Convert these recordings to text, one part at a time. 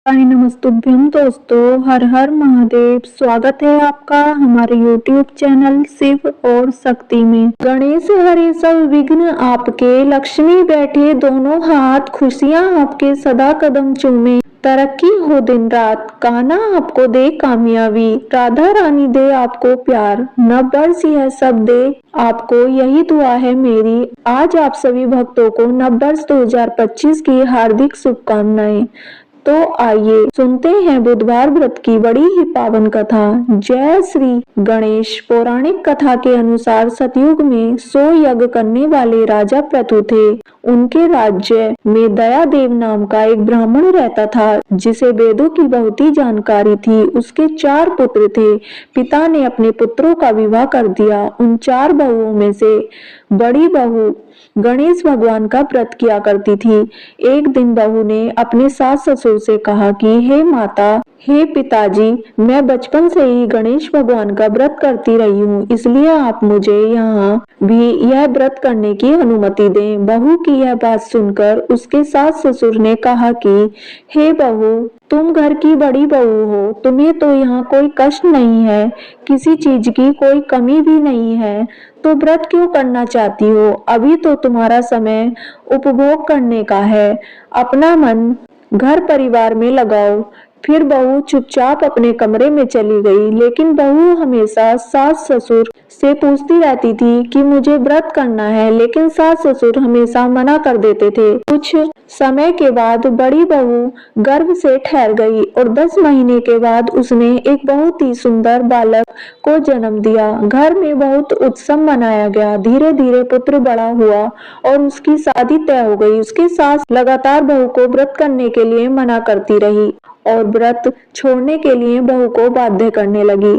हाय नमस्तुभ्यम दोस्तों, हर हर महादेव। स्वागत है आपका हमारे YouTube चैनल शिव और शक्ति में। गणेश हरे सब विघ्न आपके, लक्ष्मी बैठे दोनों हाथ, खुशियाँ आपके सदा कदम चूमे, तरक्की हो दिन रात, कान्हा आपको दे कामयाबी, राधा रानी दे आपको प्यार, नव वर्ष यह सब दे आपको, यही दुआ है मेरी। आज आप सभी भक्तों को नव वर्ष 2025 की हार्दिक शुभकामनाएं। तो आइए सुनते हैं बुधवार व्रत की बड़ी ही पावन कथा। जय श्री गणेश। पौराणिक कथा के अनुसार सतयुग में 100 यज्ञ करने वाले राजा प्रथु थे। उनके राज्य में दयादेव नाम का एक ब्राह्मण रहता था जिसे वेदों की बहुत ही जानकारी थी। उसके 4 पुत्र थे। पिता ने अपने पुत्रों का विवाह कर दिया। उन 4 बहुओं में से बड़ी बहू गणेश भगवान का व्रत किया करती थी। एक दिन बहू ने अपने सास ससुर से कहा कि हे माता, हे पिताजी, मैं बचपन से ही गणेश भगवान का व्रत करती रही हूँ, इसलिए आप मुझे यहाँ भी यह व्रत करने की अनुमति दें। बहू की यह बात सुनकर उसके सास ससुर ने कहा कि हे बहू, तुम घर की बड़ी बहू हो, तुम्हें तो यहाँ कोई कष्ट नहीं है, किसी चीज की कोई कमी भी नहीं है, तो व्रत क्यों करना चाहती हो? अभी तो तुम्हारा समय उपभोग करने का है, अपना मन घर परिवार में लगाओ। फिर बहू चुपचाप अपने कमरे में चली गई। लेकिन बहू हमेशा सास ससुर से पूछती रहती थी कि मुझे व्रत करना है, लेकिन सास ससुर हमेशा मना कर देते थे। कुछ समय के बाद बड़ी बहू गर्भ से ठहर गई और 10 महीने के बाद उसने एक बहुत ही सुंदर बालक को जन्म दिया। घर में बहुत उत्सव मनाया गया। धीरे धीरे पुत्र बड़ा हुआ और उसकी शादी तय हो गई। उसकी सास लगातार बहू को व्रत करने के लिए मना करती रही और व्रत छोड़ने के लिए बहू को बाध्य करने लगी।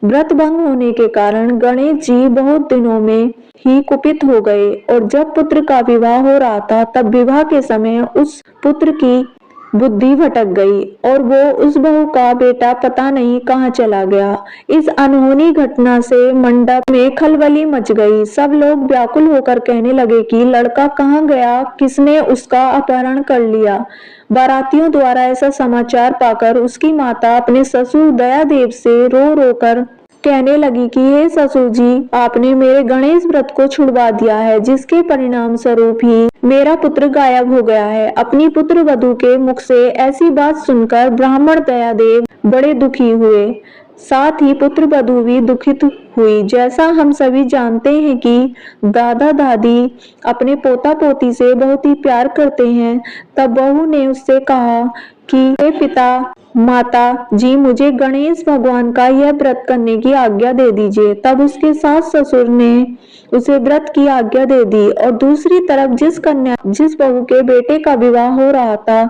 व्रत भंग होने के कारण गणेश जी बहुत दिनों में ही कुपित हो गए और जब पुत्र का विवाह हो रहा था तब विवाह के समय उस पुत्र की बुद्धि भटक गई और वो उस बहू का बेटा पता नहीं कहाँ चला गया। इस अनहोनी घटना से मंडप में खलबली मच गई। सब लोग व्याकुल होकर कहने लगे कि लड़का कहाँ गया, किसने उसका अपहरण कर लिया। बारातियों द्वारा ऐसा समाचार पाकर उसकी माता अपने ससुर दयादेव से रो रो कर कहने लगी कि हे ससुर जी, आपने मेरे गणेश व्रत को छुड़वा दिया है, जिसके परिणाम स्वरूप ही मेरा पुत्र गायब हो गया है। अपनी पुत्र वधू के मुख से ऐसी बात सुनकर ब्राह्मण दयादेव बड़े दुखी हुए, साथ ही पुत्र वधू भी दुखित हुई। जैसा हम सभी जानते हैं कि दादा दादी अपने पोता पोती से बहुत ही प्यार करते हैं, तब बहू ने उससे कहा कि हे पिता माता जी, मुझे गणेश भगवान का यह व्रत करने की आज्ञा दे दीजिए। तब उसके सास ससुर ने उसे व्रत की आज्ञा दे दी और दूसरी तरफ जिस बहू के बेटे का विवाह हो रहा था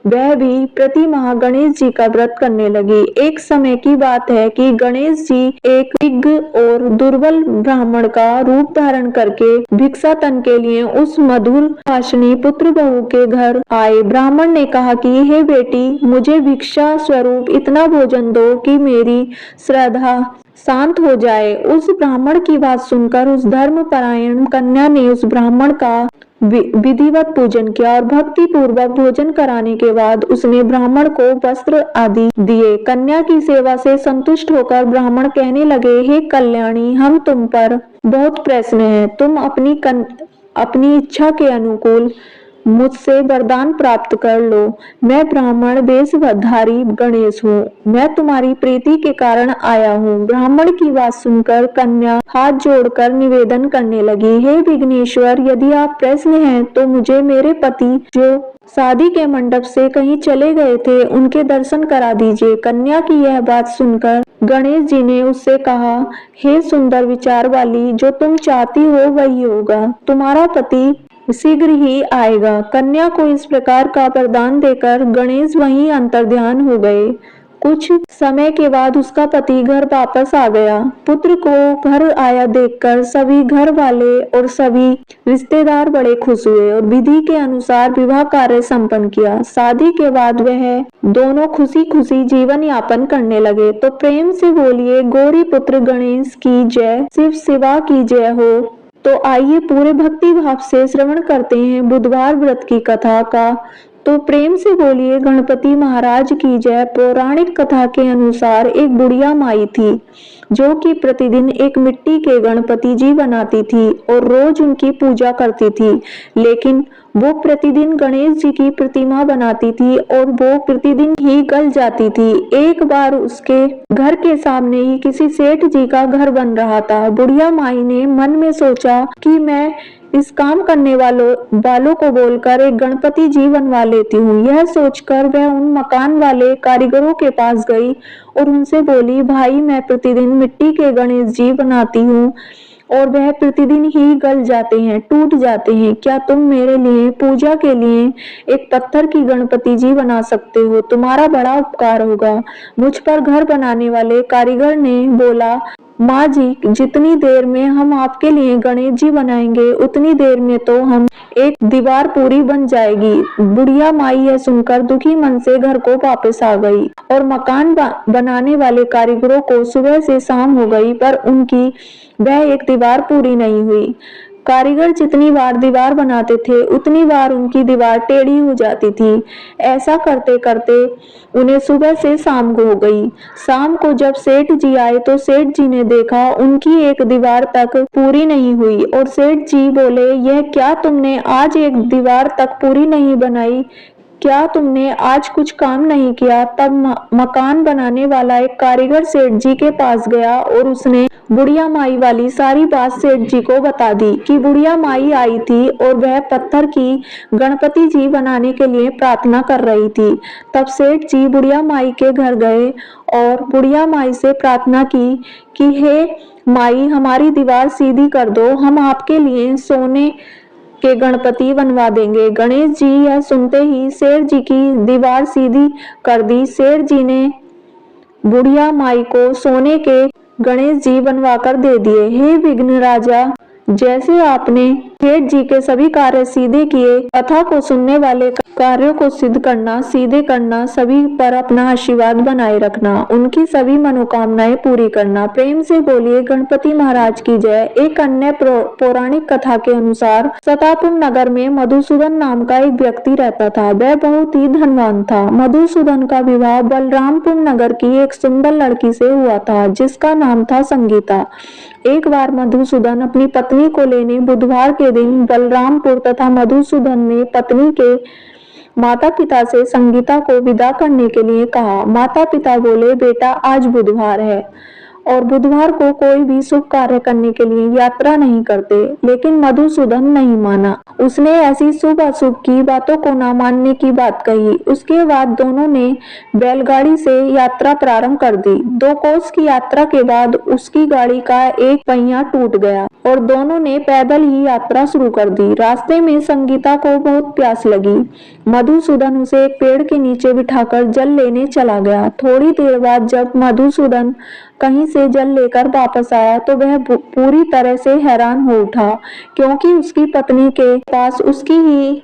वह भी प्रति माह गणेश जी का व्रत करने लगी। एक समय की बात है कि गणेश जी एक विज्ञ और दुर्बल ब्राह्मण का रूप धारण करके भिक्षाटन के लिए उस मधुर भाषणी पुत्र बहू के घर आए। ब्राह्मण ने कहा कि हे बेटी, मुझे भिक्षा स्वरूप इतना भोजन दो कि मेरी श्रद्धा शांत हो जाए। उस ब्राह्मण की बात सुनकर उस धर्मपरायण कन्या ने उस ब्राह्मण का विधिवत पूजन किया और भक्ति पूर्वक भोजन कराने के बाद उसने ब्राह्मण को वस्त्र आदि दिए। कन्या की सेवा से संतुष्ट होकर ब्राह्मण कहने लगे, हे कल्याणी, हम तुम पर बहुत प्रसन्न हैं। तुम अपनी इच्छा के अनुकूल मुझसे वरदान प्राप्त कर लो। मैं ब्राह्मण वेशधारी गणेश हूँ, मैं तुम्हारी प्रीति के कारण आया हूँ। ब्राह्मण की बात सुनकर कन्या हाथ जोड़कर निवेदन करने लगी, हे विघ्नेश्वर, यदि आप प्रसन्न हैं तो मुझे मेरे पति जो शादी के मंडप से कहीं चले गए थे उनके दर्शन करा दीजिए। कन्या की यह बात सुनकर गणेश जी ने उससे कहा, हे सुंदर विचार वाली, जो तुम चाहती हो वही होगा, तुम्हारा पति शीघ्र ही आएगा। कन्या को इस प्रकार का वरदान देकर गणेश वहीं अंतर्ध्यान हो गए। कुछ समय के बाद उसका पति घर वापस आ गया। पुत्र को घर आया देखकर सभी घर वाले और सभी रिश्तेदार बड़े खुश हुए और विधि के अनुसार विवाह कार्य संपन्न किया। शादी के बाद वह दोनों खुशी खुशी जीवन यापन करने लगे। तो प्रेम से बोलिए, गौरी पुत्र गणेश की जय, शिव शिवा की जय हो। तो आइए पूरे भक्ति भाव से श्रवण करते हैं बुधवार व्रत की कथा का। तो प्रेम से बोलिए गणपति महाराज की जय। पौराणिक कथा के अनुसार एक बुढ़िया माई थी जो कि प्रतिदिन एक मिट्टी के गणपति जी बनाती थी और रोज उनकी पूजा करती थी। लेकिन वो प्रतिदिन गणेश जी की प्रतिमा बनाती थी और वो प्रतिदिन ही गल जाती थी। एक बार उसके घर के सामने ही किसी सेठ जी का घर बन रहा था। बुढ़िया माई ने मन में सोचा कि मैं इस काम करने वालों को बोलकर एक गणपति जी बनवा लेती हूँ। यह सोचकर वह उन मकान वाले कारीगरों के पास गई और उनसे बोली, भाई मैं प्रतिदिन मिट्टी के गणेश जी बनाती हूँ और वह प्रतिदिन ही गल जाते हैं, टूट जाते हैं। क्या तुम मेरे लिए पूजा के लिए एक पत्थर की गणपति जी बना सकते हो? तुम्हारा बड़ा उपकार होगा। मुझ पर घर बनाने वाले कारीगर ने बोला, माँ जी, जितनी देर में हम आपके लिए गणेश जी बनाएंगे उतनी देर में तो हम एक दीवार पूरी बन जाएगी। बुढ़िया माई यह सुनकर दुखी मन से घर को वापस आ गई और मकान बनाने वाले कारीगरों को सुबह से शाम हो गई पर उनकी वह एक दीवार पूरी नहीं हुई। कारीगर जितनी बार दीवार बनाते थे उतनी बार उनकी दीवार टेढ़ी हो जाती थी। ऐसा करते करते उन्हें सुबह से शाम हो गई। शाम को जब सेठ जी आए तो सेठ जी ने देखा उनकी एक दीवार तक पूरी नहीं हुई और सेठ जी बोले, यह क्या तुमने आज एक दीवार तक पूरी नहीं बनाई? क्या तुमने आज कुछ काम नहीं किया? तब मकान बनाने वाला एक कारीगर सेठ जी के पास गया और उसने बुढ़िया माई वाली सारी बात सेठ जी को बता दी कि बुढ़िया माई आई थी और वह पत्थर की गणपति जी बनाने के लिए प्रार्थना कर रही थी। तब सेठ जी बुढ़िया माई के घर गए और बुढ़िया माई से प्रार्थना की कि हे माई, हमारी दीवार सीधी कर दो, हम आपके लिए सोने के गणपति बनवा देंगे। गणेश जी यह सुनते ही सेठ जी की दीवार सीधी कर दी। सेठ जी ने बुढ़िया माई को सोने के गणेश जी बनवा कर दे दिए। हे विघ्न राजा, जैसे आपने सेठ जी के सभी कार्य सीधे किए, कथा को सुनने वाले कार्यों को सिद्ध करना, सीधे करना, सभी पर अपना आशीर्वाद बनाए रखना, उनकी सभी मनोकामनाएं पूरी करना। प्रेम से बोलिए गणपति महाराज की जय। एक अन्य पौराणिक कथा के अनुसार सतापुर नगर में मधुसूदन नाम का एक व्यक्ति रहता था। वह बहुत ही धनवान था। मधुसूदन का विवाह बलरामपुर नगर की एक सुंदर लड़की से हुआ था जिसका नाम था संगीता। एक बार मधुसूदन अपनी पत्नी को लेने बुधवार के दिन बलरामपुर तथा मधुसूदन ने पत्नी के माता पिता से संगीता को विदा करने के लिए कहा। माता पिता बोले, बेटा आज बुधवार है और बुधवार को कोई भी शुभ कार्य करने के लिए यात्रा नहीं करते। लेकिन मधुसूदन नहीं माना। उसने ऐसी शुभ अशुभ की बातों को न मानने की बात कही। उसके बाद दोनों ने बैलगाड़ी से यात्रा प्रारंभ कर दी। 2 कोस की यात्रा के बाद उसकी गाड़ी का एक पहिया टूट गया और दोनों ने पैदल ही यात्रा शुरू कर दी। रास्ते में संगीता को बहुत प्यास लगी। मधुसूदन उसे एक पेड़ के नीचे बिठाकर जल लेने चला गया। थोड़ी देर बाद जब मधुसूदन कहीं से जल लेकर वापस आया तो वह पूरी तरह से हैरान हो उठा क्योंकि उसकी पत्नी के पास उसकी ही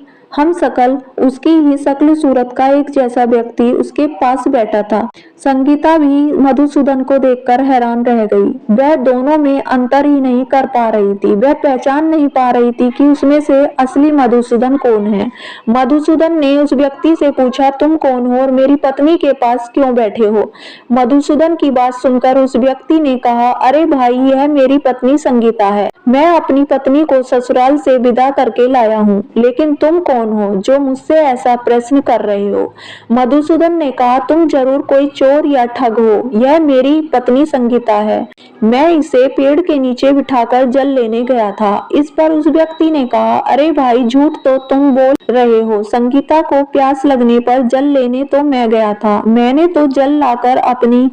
शक्ल सूरत का एक जैसा व्यक्ति उसके पास बैठा था। संगीता भी मधुसूदन को देखकर हैरान रह गई। वह दोनों में अंतर ही नहीं कर पा रही थी। वह पहचान नहीं पा रही थी कि उसमें से असली मधुसूदन कौन है। मधुसूदन ने उस व्यक्ति से पूछा, तुम कौन हो और मेरी पत्नी के पास क्यों बैठे हो? मधुसूदन की बात सुनकर उस व्यक्ति ने कहा, अरे भाई, यह मेरी पत्नी संगीता है। मैं अपनी पत्नी को ससुराल से विदा करके लाया हूँ। लेकिन तुम कौन हो जो मुझसे ऐसा प्रश्न कर रहे हो? मधुसूदन ने कहा, तुम जरूर कोई चोर या ठग हो। यह मेरी पत्नी संगीता है। मैं इसे पेड़ के नीचे बिठाकर जल लेने गया था। इस पर उस व्यक्ति ने कहा, अरे भाई, झूठ तो तुम बोल रहे हो। संगीता को प्यास लगने पर जल लेने तो मैं गया था। मैंने तो जल लाकर अपनी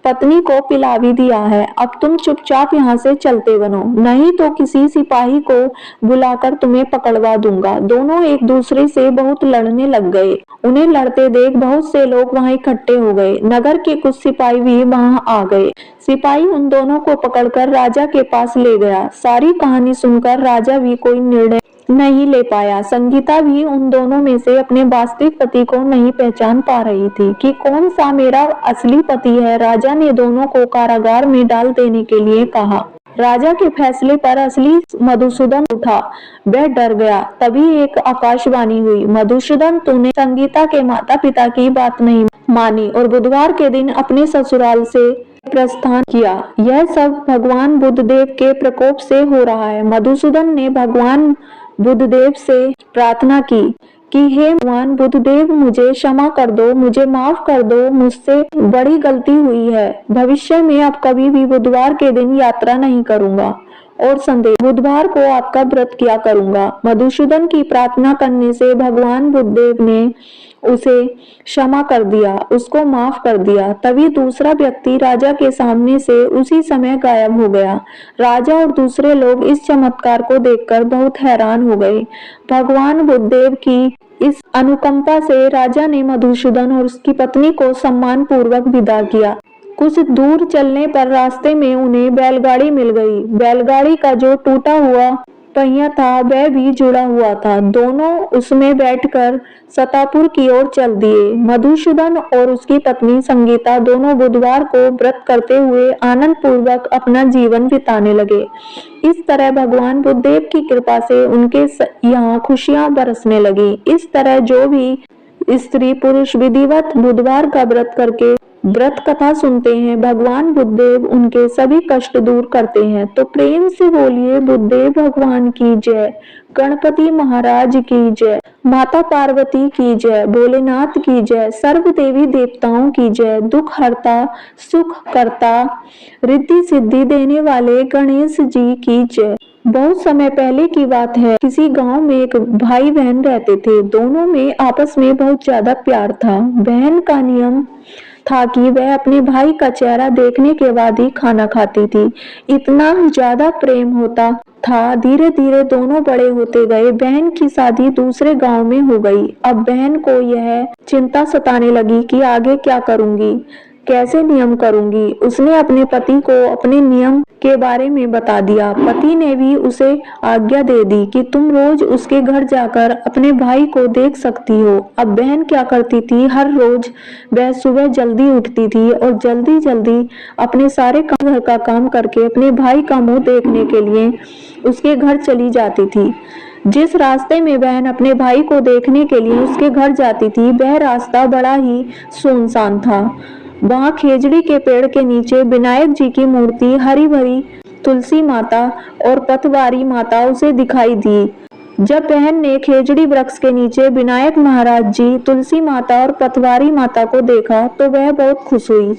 पत्नी को पिला भी दिया है। अब तुम चुपचाप यहाँ से चलते बनो, नहीं तो किसी सिपाही को बुलाकर तुम्हें पकड़वा दूंगा। दोनों एक दूसरे से बहुत लड़ने लग गए। उन्हें लड़ते देख बहुत से लोग वहां इकट्ठे हो गए। नगर के कुछ सिपाही भी वहां आ गए। सिपाही उन दोनों को पकड़कर राजा के पास ले गया। सारी कहानी सुनकर राजा भी कोई निर्णय नहीं ले पाया। संगीता भी उन दोनों में से अपने वास्तविक पति को नहीं पहचान पा रही थी कि कौन सा मेरा असली पति है। राजा ने दोनों को कारागार में डाल देने के लिए कहा। राजा के फैसले पर असली मधुसूदन उठा। वह डर गया। तभी एक आकाशवाणी हुई, मधुसूदन, तूने संगीता के माता पिता की बात नहीं मानी और बुधवार के दिन अपने ससुराल से प्रस्थान किया। यह सब भगवान बुद्धदेव के प्रकोप से हो रहा है। मधुसूदन ने भगवान बुद्धदेव से प्रार्थना की कि हे भगवान बुद्धदेव, मुझे क्षमा कर दो, मुझे माफ कर दो, मुझसे बड़ी गलती हुई है। भविष्य में अब कभी भी बुधवार के दिन यात्रा नहीं करूंगा और संदेह बुधवार को आपका व्रत किया करूंगा। मधुसूदन की प्रार्थना करने से भगवान बुद्धदेव ने उसे क्षमा कर दिया, उसको माफ कर दिया। तभी दूसरा व्यक्ति राजा के सामने से उसी समय गायब हो गया। राजा और दूसरे लोग इस चमत्कार को देखकर बहुत हैरान हो गए। भगवान बुद्धदेव की इस अनुकंपा से राजा ने मधुसूदन और उसकी पत्नी को सम्मान पूर्वक विदा किया। कुछ दूर चलने पर रास्ते में उन्हें बैलगाड़ी मिल गई। बैलगाड़ी का जो टूटा हुआ पहिया था वह भी जुड़ा हुआ था। दोनों उसमें बैठकर सतापुर की ओर चल दिए। मधुसूदन और उसकी पत्नी संगीता दोनों बुधवार को व्रत करते हुए आनंद पूर्वक अपना जीवन बिताने लगे। इस तरह भगवान बुद्धदेव की कृपा से उनके यहाँ खुशियां बरसने लगी। इस तरह जो भी स्त्री पुरुष विधिवत बुधवार का व्रत करके व्रत कथा सुनते हैं, भगवान बुद्धदेव उनके सभी कष्ट दूर करते हैं। तो प्रेम से बोलिए बुद्धदेव भगवान की जय, गणपति महाराज की जय, माता पार्वती की जय, भोलेनाथ की जय, सर्व देवी देवताओं की जय, दुख हरता सुख करता रिद्धि सिद्धि देने वाले गणेश जी की जय। बहुत समय पहले की बात है, किसी गांव में एक भाई बहन रहते थे। दोनों में आपस में बहुत ज्यादा प्यार था। बहन का नियम था कि वह अपने भाई का चेहरा देखने के बाद ही खाना खाती थी। इतना ज्यादा प्रेम होता था। धीरे धीरे दोनों बड़े होते गए। बहन की शादी दूसरे गांव में हो गई। अब बहन को यह चिंता सताने लगी कि आगे क्या करूंगी, कैसे नियम करूंगी। उसने अपने पति को अपने नियम के बारे में बता दिया। पति ने भी उसे आज्ञा दे दी कि तुम रोज उसके घर जाकर अपने भाई को देख सकती हो। अब बहन क्या करती थी, हर रोज वह सुबह जल्दी उठती थी और जल्दी जल्दी अपने सारे घर का काम करके अपने भाई का मुंह देखने के लिए उसके घर चली जाती थी। जिस रास्ते में बहन अपने भाई को देखने के लिए उसके घर जाती थी, वह रास्ता बड़ा ही सुनसान था। वहां खेजड़ी के पेड़ के नीचे विनायक जी की मूर्ति, हरी भरी तुलसी माता और पतवारी माता उसे दिखाई दी। जब बहन ने खेजड़ी वृक्ष के नीचे विनायक महाराज जी, तुलसी माता और पतवारी माता को देखा तो वह बहुत खुश हुई।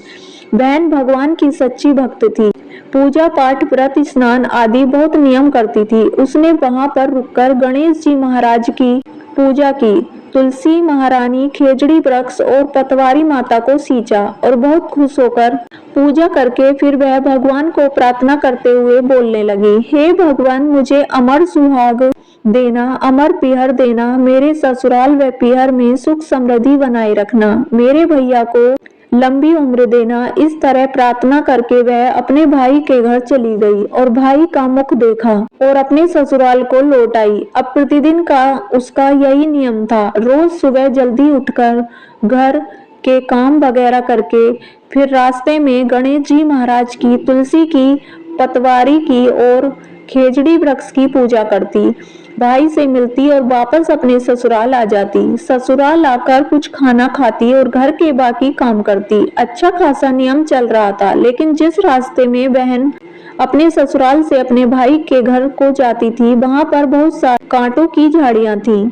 बहन भगवान की सच्ची भक्त थी। पूजा पाठ, व्रत, स्नान आदि बहुत नियम करती थी। उसने वहां पर रुककर गणेश जी महाराज की पूजा की। तुलसी महारानी, खेजड़ी वृक्ष और पतवारी माता को सींचा और बहुत खुश होकर पूजा करके फिर वह भगवान को प्रार्थना करते हुए बोलने लगी, हे भगवान, मुझे अमर सुहाग देना, अमर पीहर देना, मेरे ससुराल व पीहर में सुख समृद्धि बनाए रखना, मेरे भैया को लंबी उम्र देना। इस तरह प्रार्थना करके वह अपने भाई के घर चली गई और भाई का मुख देखा और अपने ससुराल को लौट आई। अब प्रतिदिन का उसका यही नियम था। रोज सुबह जल्दी उठकर घर के काम वगैरह करके फिर रास्ते में गणेश जी महाराज की, तुलसी की, पतवारी की और खेजड़ी वृक्ष की पूजा करती, भाई से मिलती और वापस अपने ससुराल आ जाती। ससुराल आकर कुछ खाना खाती और घर के बाकी काम करती। अच्छा खासा नियम चल रहा था। लेकिन जिस रास्ते में बहन अपने ससुराल से अपने भाई के घर को जाती थी, वहां पर बहुत सारी कांटों की झाड़ियां थीं,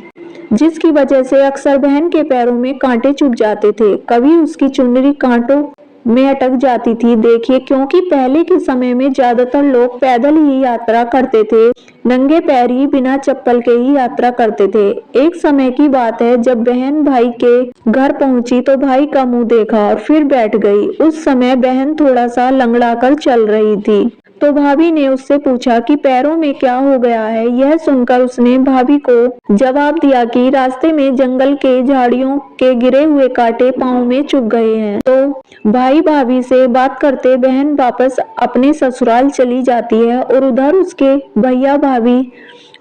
जिसकी वजह से अक्सर बहन के पैरों में कांटे चुभ जाते थे। कभी उसकी चुनरी कांटों में अटक जाती थी। देखिए, क्योंकि पहले के समय में ज्यादातर लोग पैदल ही यात्रा करते थे, नंगे पैर ही बिना चप्पल के ही यात्रा करते थे। एक समय की बात है, जब बहन भाई के घर पहुंची तो भाई का मुंह देखा और फिर बैठ गई। उस समय बहन थोड़ा सा लंगड़ा कर चल रही थी, तो भाभी ने उससे पूछा कि पैरों में क्या हो गया है। यह सुनकर उसने भाभी को जवाब दिया कि रास्ते में जंगल के झाड़ियों के गिरे हुए कांटे पांव में चुभ गए हैं। तो भाई भाभी से बात करते बहन वापस अपने ससुराल चली जाती है और उधर उसके भैया भाभी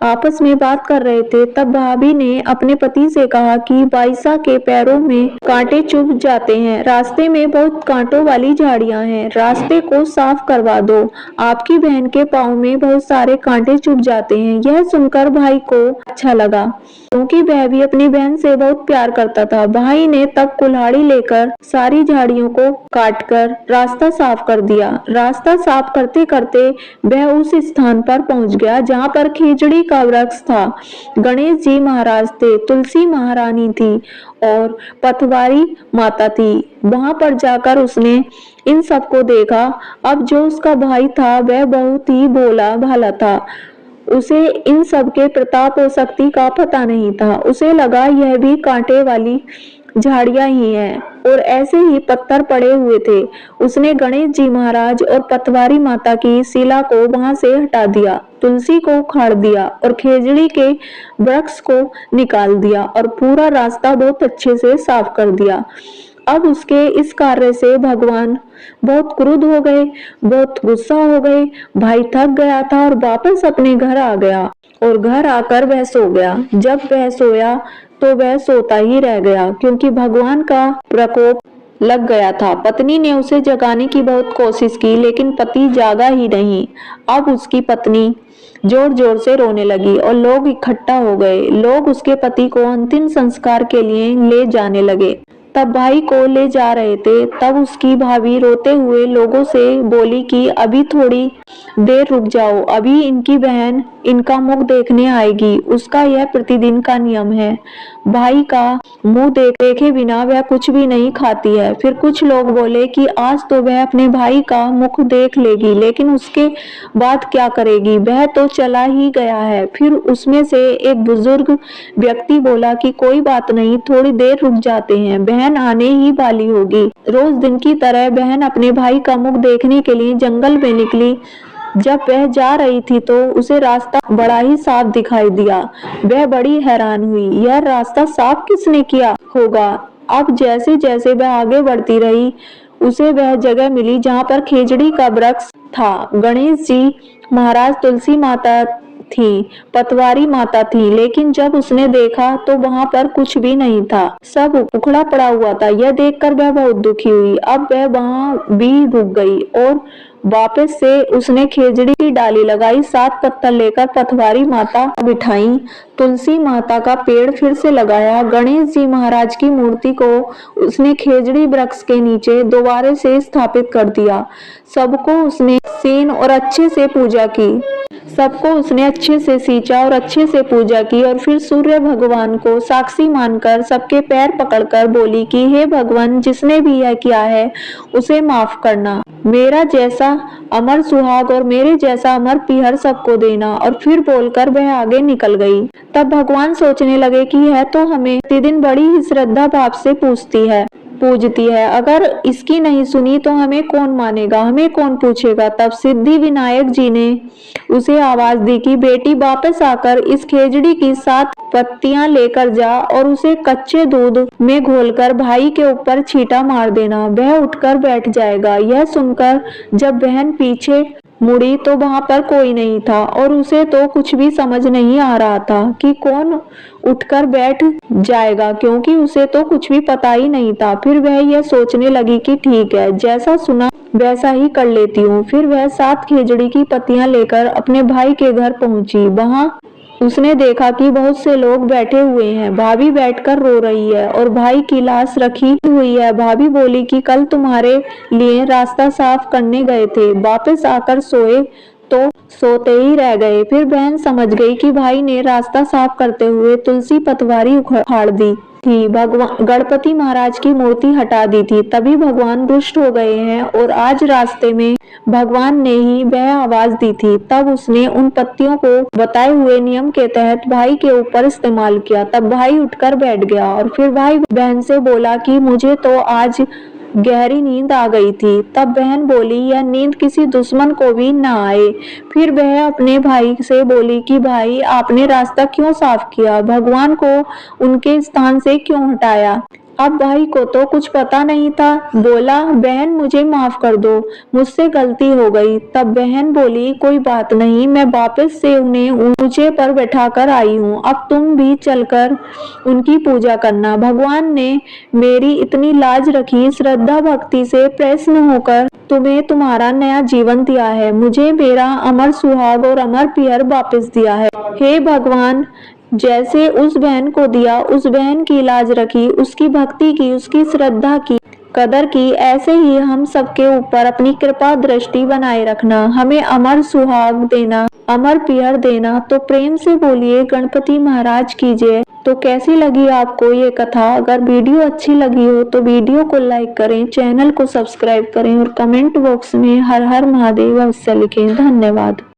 आपस में बात कर रहे थे, तब भाभी ने अपने पति से कहा कि बाईसा के पैरों में कांटे चुभ जाते हैं, रास्ते में बहुत कांटों वाली झाड़ियां हैं, रास्ते को साफ करवा दो, आपकी बहन के पाँव में बहुत सारे कांटे चुभ जाते हैं। यह सुनकर भाई को अच्छा लगा, क्योंकि वह भी अपनी बहन से बहुत प्यार करता था। भाई ने तब कुल्हाड़ी लेकर सारी झाड़ियों को काटकर रास्ता साफ कर दिया। रास्ता साफ करते करते वह उस स्थान पर पहुंच गया जहां पर खिजड़ी का वृक्ष था। गणेश जी महाराज थे, तुलसी महारानी थी और पतवारी माता थी। वहां पर जाकर उसने इन सबको देखा। अब जो उसका भाई था वह बहुत ही भोला भाला था। उसे इन सब के प्रताप और शक्ति का पता नहीं था। उसे लगा यह भी कांटे वाली झाड़ियां ही हैं और ऐसे ही पत्थर पड़े हुए थे। उसने गणेश जी महाराज और पतवारी माता की शिला को वहां से हटा दिया, तुलसी को उखाड़ दिया और खेजड़ी के वृक्ष को निकाल दिया और पूरा रास्ता बहुत अच्छे से साफ कर दिया। अब उसके इस कार्य से भगवान बहुत क्रुद्ध हो गए, बहुत गुस्सा हो गए। भाई थक गया था और वापस अपने घर आ गया और घर आकर वह सो गया। जब वह सोया तो वह सोता ही रह गया, क्योंकि भगवान का प्रकोप लग गया था। पत्नी ने उसे जगाने की बहुत कोशिश की, लेकिन पति जागा ही नहीं। अब उसकी पत्नी जोर जोर से रोने लगी और लोग इकट्ठा हो गए। लोग उसके पति को अंतिम संस्कार के लिए ले जाने लगे। तब भाई को ले जा रहे थे, तब उसकी भाभी रोते हुए लोगों से बोली कि अभी थोड़ी देर रुक जाओ, अभी इनकी बहन इनका मुख देखने आएगी, उसका यह प्रतिदिन का नियम है। भाई का मुंह देखे बिना वह कुछ भी नहीं खाती है। फिर कुछ लोग बोले कि आज तो वह अपने भाई का मुख देख लेगी, लेकिन उसके बाद क्या करेगी, वह तो चला ही गया है। फिर उसमें से एक बुजुर्ग व्यक्ति बोला कि कोई बात नहीं, थोड़ी देर रुक जाते हैं, बहन आने ही वाली होगी। रोज दिन की तरह बहन अपने भाई का मुख देखने के लिए जंगल में निकली। जब वह जा रही थी तो उसे रास्ता बड़ा ही साफ दिखाई दिया। वह बड़ी हैरान हुई, यह रास्ता साफ किसने किया होगा। अब जैसे जैसे वह आगे बढ़ती रही, उसे वह जगह मिली जहाँ पर खेजड़ी का वृक्ष था। गणेश जी महाराज, तुलसी माता थी, पतवारी माता थी, लेकिन जब उसने देखा तो वहां पर कुछ भी नहीं था, सब उखड़ा पड़ा हुआ था। यह देखकर वह बहुत दुखी हुई। अब वह वहां भी रुक गई और वापस से उसने खेजड़ी की डाली लगाई, 7 पत्थर लेकर पतवारी माता बिठाई, तुलसी माता का पेड़ फिर से लगाया। गणेश जी महाराज की मूर्ति को उसने खेजड़ी वृक्ष के नीचे दोबारा से स्थापित कर दिया। सबको उसने सींचा और अच्छे से पूजा की। सबको उसने अच्छे से सींचा और अच्छे से पूजा की और फिर सूर्य भगवान को साक्षी मानकर सबके पैर पकड़कर बोली कि हे भगवान, जिसने भी यह किया है उसे माफ करना, मेरा जैसा अमर सुहाग और मेरे जैसा अमर पीहर सबको देना। और फिर बोलकर वह आगे निकल गई। तब भगवान सोचने लगे कि यह तो हमें प्रतिदिन बड़ी ही श्रद्धा भाव से पूजती है, अगर इसकी नहीं सुनी तो हमें कौन मानेगा, हमें कौन पूछेगा। तब सिद्धि विनायक जी ने उसे आवाज दी कि बेटी, वापस आकर इस खेजड़ी की 7 पत्तियां लेकर जा और उसे कच्चे दूध में घोलकर भाई के ऊपर छींटा मार देना, वह उठकर बैठ जाएगा। यह सुनकर जब बहन पीछे मुड़ी तो वहां पर कोई नहीं था और उसे तो कुछ भी समझ नहीं आ रहा था कि कौन उठकर बैठ जाएगा, क्योंकि उसे तो कुछ भी पता ही नहीं था। फिर वह यह सोचने लगी कि ठीक है, जैसा सुना वैसा ही कर लेती हूँ। फिर वह 7 खेजड़ी की पत्तियां लेकर अपने भाई के घर पहुंची। वहां उसने देखा कि बहुत से लोग बैठे हुए हैं। भाभी बैठकर रो रही है और भाई की लाश रखी हुई है। भाभी बोली कि कल तुम्हारे लिए रास्ता साफ करने गए थे, वापस आकर सोए तो सोते ही रह गए। फिर बहन समझ गई कि भाई ने रास्ता साफ करते हुए तुलसी पतवारी उखाड़ दी थी, भगवान गणपति महाराज की मूर्ति हटा दी थी, तभी भगवान रुष्ट हो गए हैं और आज रास्ते में भगवान ने ही वह आवाज दी थी। तब उसने उन पत्तियों को बताए हुए नियम के तहत भाई के ऊपर इस्तेमाल किया। तब भाई उठकर बैठ गया और फिर भाई बहन से बोला कि मुझे तो आज गहरी नींद आ गई थी। तब बहन बोली यह नींद किसी दुश्मन को भी ना आए। फिर वह अपने भाई से बोली कि भाई, आपने रास्ता क्यों साफ किया, भगवान को उनके स्थान से क्यों हटाया। अब भाई को तो कुछ पता नहीं था। बोला, बहन मुझे माफ कर दो, मुझसे गलती हो गई। तब बहन बोली, कोई बात नहीं, मैं वापस से उन्हें ऊंचे पर बैठाकर आई हूँ, अब तुम भी चलकर उनकी पूजा करना। भगवान ने मेरी इतनी लाज रखी, श्रद्धा भक्ति से प्रसन्न होकर तुम्हें तुम्हारा नया जीवन दिया है, मुझे मेरा अमर सुहाग और अमर पियर वापस दिया है। हे भगवान, जैसे उस बहन को दिया, उस बहन की लाज रखी, उसकी भक्ति की, उसकी श्रद्धा की कदर की, ऐसे ही हम सबके ऊपर अपनी कृपा दृष्टि बनाए रखना, हमें अमर सुहाग देना, अमर पियर देना। तो प्रेम से बोलिए गणपति महाराज की जय। तो कैसी लगी आपको ये कथा? अगर वीडियो अच्छी लगी हो तो वीडियो को लाइक करें, चैनल को सब्सक्राइब करें और कमेंट बॉक्स में हर हर महादेव अवश्य लिखें। धन्यवाद।